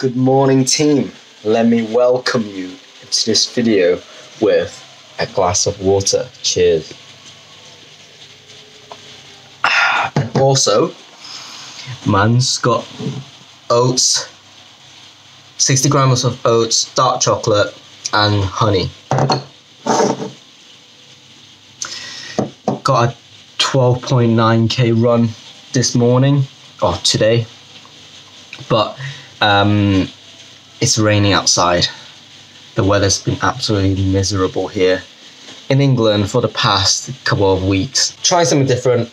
Good morning, team. Let me welcome you into this video with a glass of water. Cheers. And also, man's got oats, 60 grams of oats, dark chocolate, and honey. Got a 12.9k run this morning, or today, but it's raining outside. The weather's been absolutely miserable here in England for the past couple of weeks. Try something different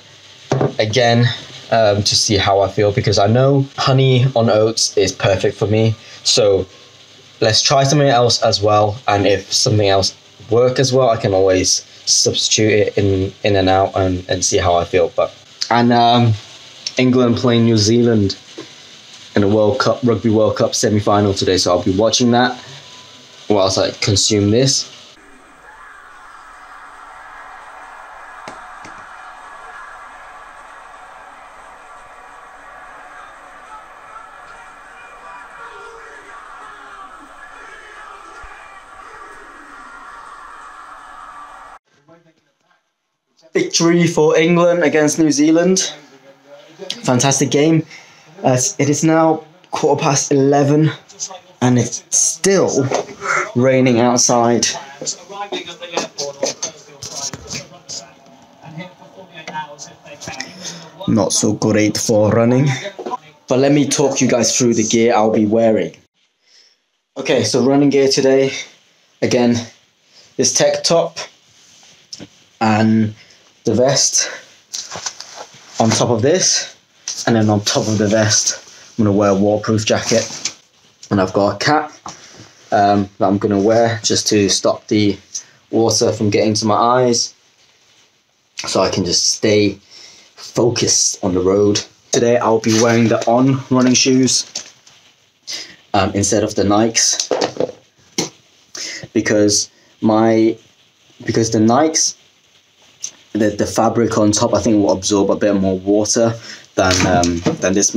again to see how I feel, because I know honey on oats is perfect for me. So let's try something else as well, and if something else works as well, I can always substitute it in and out and see how I feel. And England playing New Zealand in the Rugby World Cup semi-final today, so I'll be watching that whilst I consume this. Victory for England against New Zealand. Fantastic game. It is now 11:15 and it's still raining outside. Not so great for running. But let me talk you guys through the gear I'll be wearing. Okay, so running gear today. Again, this tech top and the vest on top of this, and then on top of the vest I'm going to wear a waterproof jacket, and I've got a cap that I'm going to wear just to stop the water from getting to my eyes, so I can just stay focused on the road. Today I'll be wearing the On running shoes instead of the Nikes, because the Nikes, the fabric on top, I think, will absorb a bit more water than this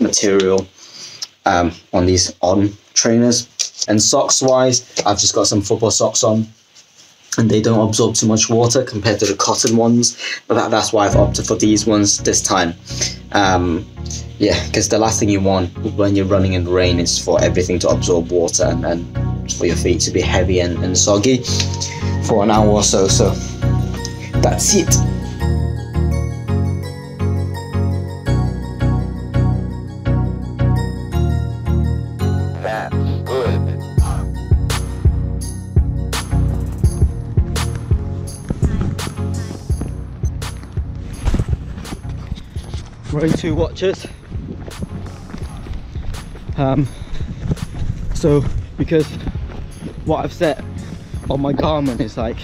material on these On trainers. And socks wise, I've just got some football socks on, and they don't absorb too much water compared to the cotton ones, but that's why I've opted for these ones this time. Yeah, because the last thing you want when you're running in the rain is for everything to absorb water and for your feet to be heavy and soggy for an hour or so. So that's it. That's good. Wearing 2 watches. So because what I've set on my Garmin is like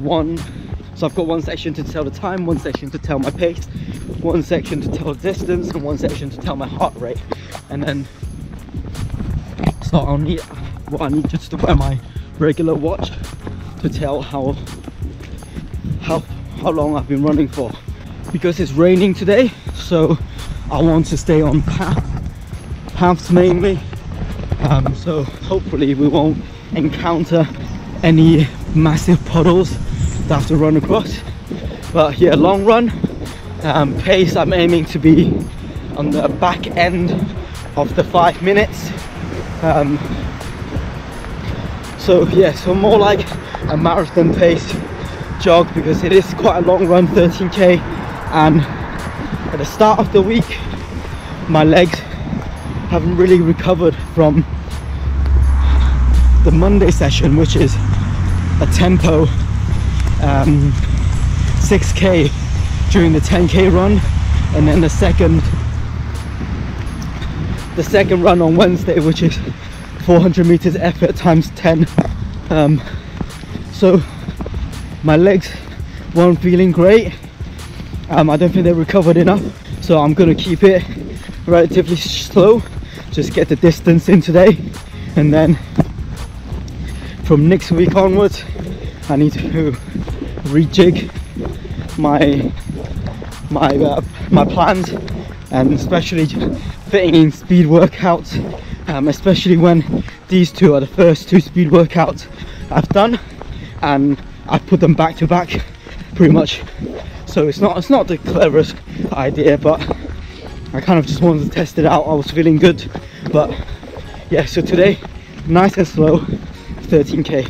so I've got one section to tell the time, one section to tell my pace, one section to tell distance, and one section to tell my heart rate. And then so I need just to wear my regular watch to tell how long I've been running for, because it's raining today, so I want to stay on paths mainly, so hopefully we won't encounter any massive puddles that I have to run across. But yeah, long run, pace I'm aiming to be on the back end of the 5 minutes. So yeah, so more like a marathon pace jog, because it is quite a long run, 13k, and at the start of the week my legs haven't really recovered from the Monday session, which is a tempo 6k during the 10k run, and then the second run on Wednesday, which is 400 meters effort times 10. So my legs weren't feeling great. I don't think they recovered enough, so I'm gonna keep it relatively slow, just get the distance in today, and then from next week onwards I need to rejig my plans and especially fitting in speed workouts, especially when these two are the first two speed workouts I've done, and I've put them back to back pretty much. So it's not the cleverest idea, but I kind of just wanted to test it out. I was feeling good, but yeah, so today nice and slow, 13k.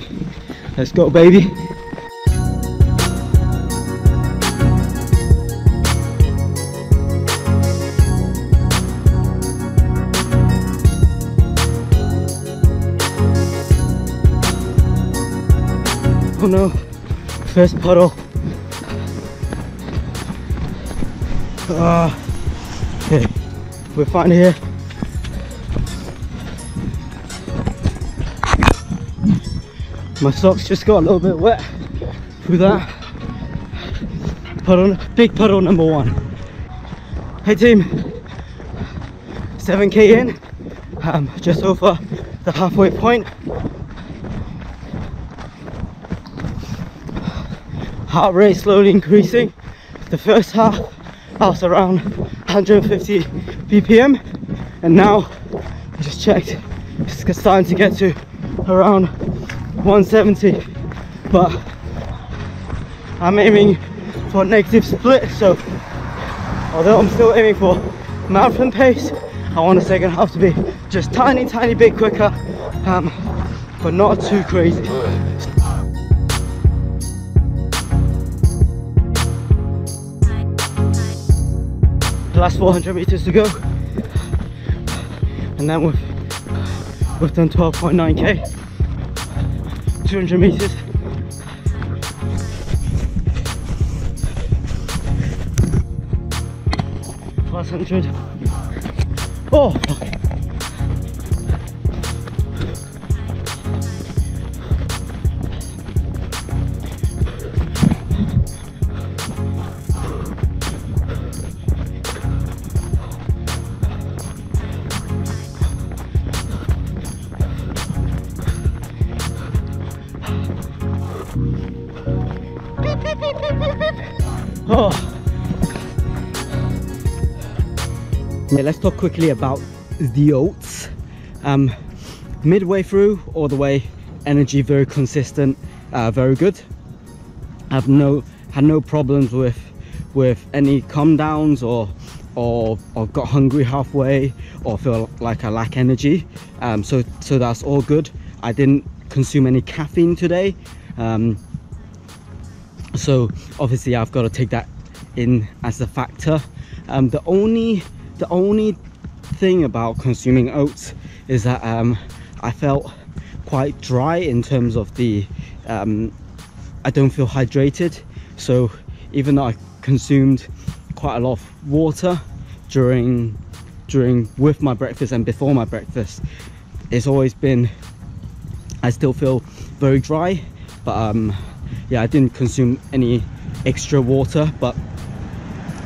Let's go, baby. Oh no, first puddle. Okay, we're fine here. My socks just got a little bit wet through that. Puddle, big puddle number one. Hey team, 7k in, just over the halfway point. Heart rate slowly increasing. The first half I was around 150 BPM, and now I just checked, it's starting to get to around 170, but I'm aiming for a negative split, so although I'm still aiming for marathon pace, I want the second half to be just tiny bit quicker, but not too crazy. Last 400 meters to go, and then we've done 12.9k, 200 meters. Plus 100. Oh, yeah, let's talk quickly about the oats. Midway through, all the way, energy very consistent, very good. I've had no problems with any come downs or got hungry halfway or feel like I lack energy. So that's all good. I didn't consume any caffeine today, so obviously I've got to take that in as a factor. The only thing about consuming oats is that I felt quite dry in terms of the I don't feel hydrated. So even though I consumed quite a lot of water during with my breakfast and before my breakfast, it's always been, I still feel very dry. But yeah, I didn't consume any extra water, but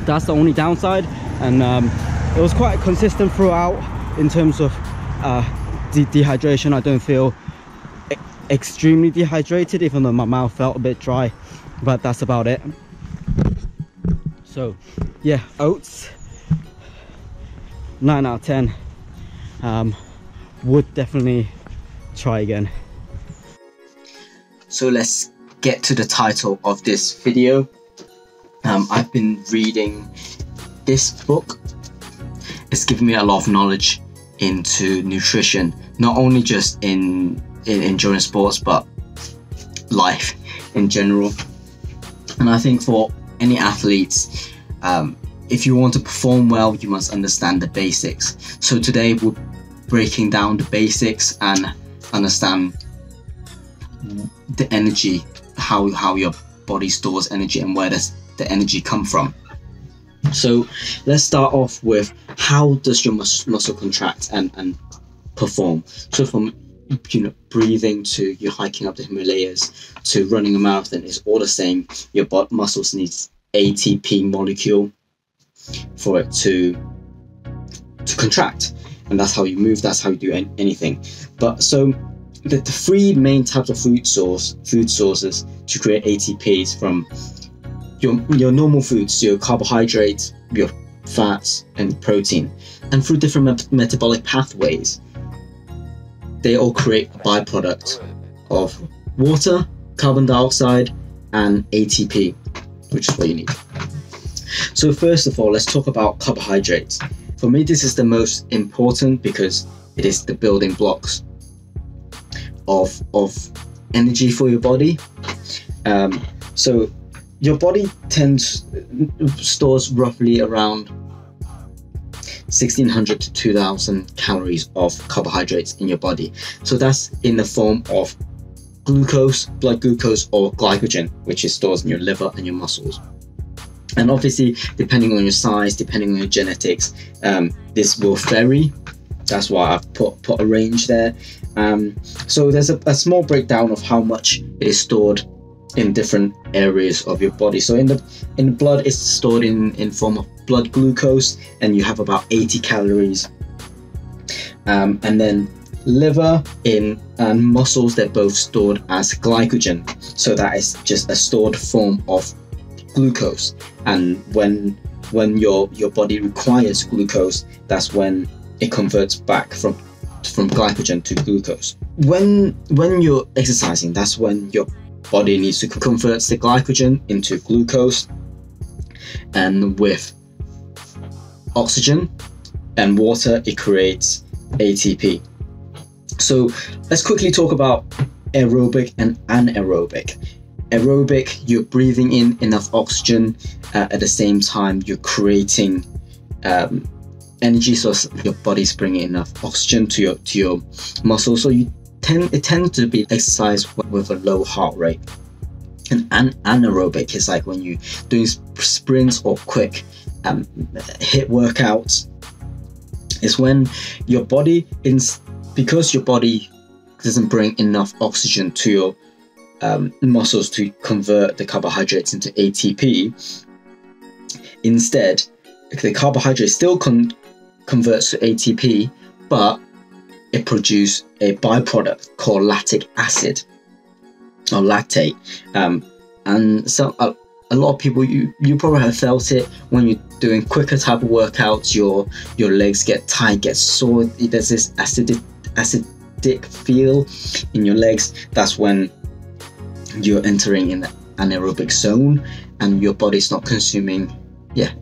that's the only downside. And it was quite consistent throughout in terms of dehydration. I don't feel extremely dehydrated, even though my mouth felt a bit dry, but that's about it. So yeah, oats, 9 out of 10. Would definitely try again. So let's get to the title of this video. I've been reading this book. It's given me a lot of knowledge into nutrition, not only just in endurance sports, but life in general. And I think for any athletes, if you want to perform well, you must understand the basics. So today we're breaking down the basics and understand the energy, how your body stores energy and where does the energy come from. So let's start off with, how does your muscle contract and perform? So from breathing to you hiking up the Himalayas to running a marathon, is all the same. Your muscles needs ATP molecule for it to contract, and that's how you move, that's how you do anything. But so the three main types of food sources to create ATP is from your normal foods, your carbohydrates, your fats, and protein. And through different metabolic pathways, they all create a byproduct of water, carbon dioxide, and ATP, which is what you need. So first of all, let's talk about carbohydrates. For me, this is the most important because it is the building blocks of energy for your body. So your body stores roughly around 1,600 to 2,000 calories of carbohydrates in your body. So that's in the form of glucose, blood glucose, or glycogen, which is stored in your liver and your muscles. And obviously, depending on your size, depending on your genetics, this will vary. That's why I've put a range there. So there's a small breakdown of how much it is stored in different areas of your body. So in the blood, it's stored in form of blood glucose, and you have about 80 calories. And then liver and muscles, they're both stored as glycogen. So that is just a stored form of glucose. And when your body requires glucose, that's when it converts back from glycogen to glucose. When you're exercising, that's when your body needs to convert the glycogen into glucose, and with oxygen and water, it creates ATP. So let's quickly talk about aerobic and anaerobic. Aerobic, you're breathing in enough oxygen, at the same time you're creating energy, so your body's bringing enough oxygen to your muscles. So it tends to be exercise with a low heart rate. And anaerobic is like when you're doing sprints or quick HIIT workouts. It's when your body, because your body doesn't bring enough oxygen to your muscles to convert the carbohydrates into ATP. Instead, the carbohydrate still converts to ATP, but it produces a byproduct called lactic acid or lactate. And so a lot of people, you probably have felt it when you're doing quicker type of workouts. Your legs get tight, get sore. There's this acidic feel in your legs. That's when you're entering in the anaerobic zone and your body's not consuming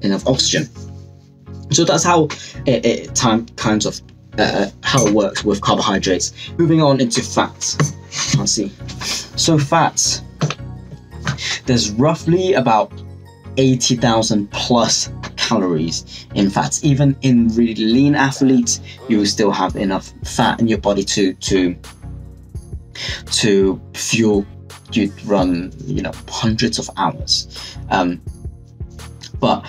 enough oxygen. So that's how how it works with carbohydrates. Moving on into fats. Let's see. So fats, there's roughly about 80,000 plus calories in fats. Even in really lean athletes, you will still have enough fat in your body to fuel. You'd run, hundreds of hours. But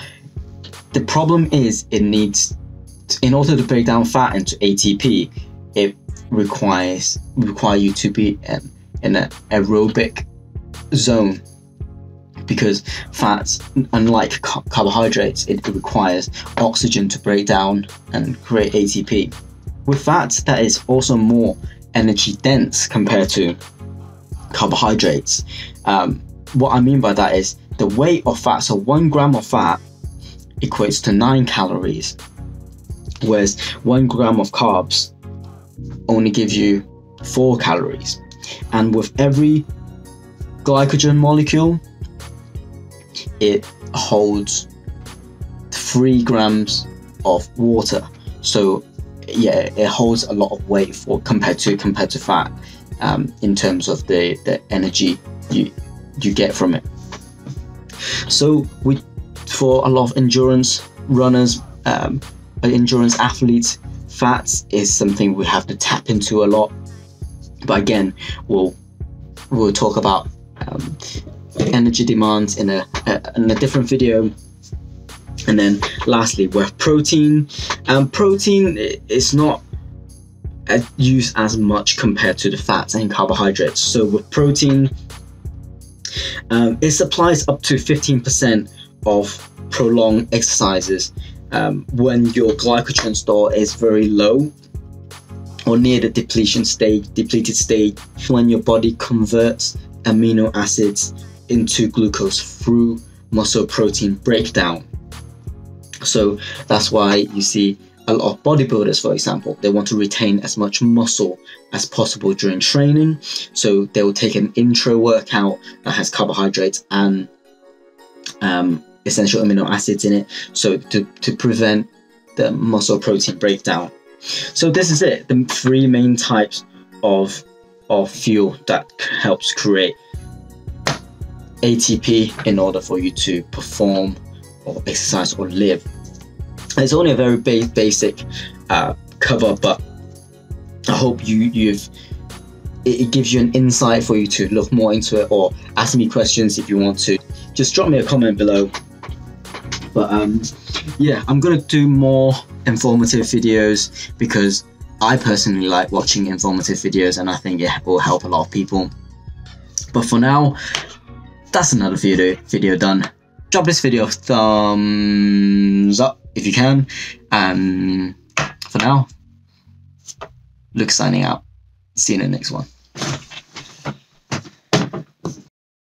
the problem is, in order to break down fat into ATP, it require you to be in an aerobic zone, because fats, unlike carbohydrates, it requires oxygen to break down and create ATP. With fats, that is also more energy dense compared to carbohydrates. What I mean by that is the weight of fat. So 1 gram of fat equates to 9 calories, whereas 1 gram of carbs only gives you 4 calories. And with every glycogen molecule, it holds 3 grams of water. So yeah, it holds a lot of weight compared to fat, in terms of the energy you get from it. So for a lot of endurance runners, endurance athletes, fats is something we have to tap into a lot. But again, we'll talk about energy demands in a different video. And then lastly, we have protein. Protein is not used as much compared to the fats and carbohydrates. So with protein, it supplies up to 15% of prolonged exercises when your glycogen store is very low or near the depleted stage, when your body converts amino acids into glucose through muscle protein breakdown. So that's why you see a lot of bodybuilders, for example, they want to retain as much muscle as possible during training. So they will take an intro workout that has carbohydrates and essential amino acids in it, so to prevent the muscle protein breakdown. So this is it, the 3 main types of fuel that helps create ATP in order for you to perform or exercise or live. It's only a very basic cover, but I hope it gives you an insight for you to look more into it, or ask me questions if you want to. Just drop me a comment below. But yeah, I'm gonna do more informative videos because I personally like watching informative videos, and I think it will help a lot of people. But for now, that's another video done. Drop this video a thumbs up if you can, and for now, Luke signing out. See you in the next one.